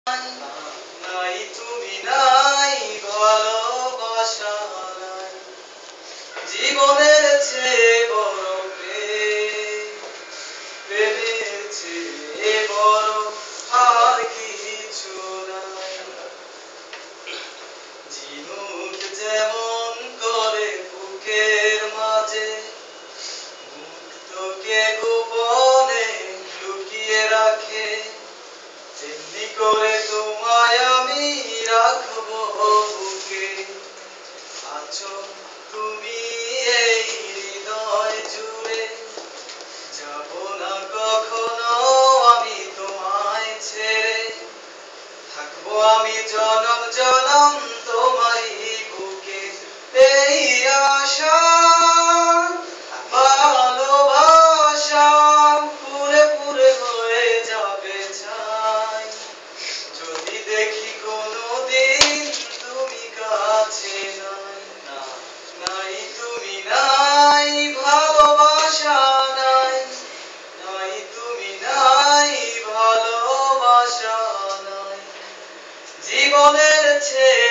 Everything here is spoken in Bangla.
নাই তুমি নাই ভালোবাসা নাই জীবনের চেয়ে বড় প্রেমের চেয়ে বড় আর কিছু নাই ঝিনুক যেমন করে বুকের মাঝে মুক্তকে গোপনে লুকিয়ে রাখে তেমনি করে তোমায় আমি রাখবো বুকে আছো তুমি এই হৃদয় জুড়ে যাব না কখনো আমি তোমায় ছেড়ে থাকবো আমি জনম জনম তোমারই বুকে এই আশা ভালোবাসা পুরে পুরে হয়ে যাবে ছাই যদি দেখি কোনোদিন তুমি কাছে নাই নাই তুমি নাই ভালোবাসা নাই নাই তুমি নাই ভালোবাসা নাই জীবনের চেয়ে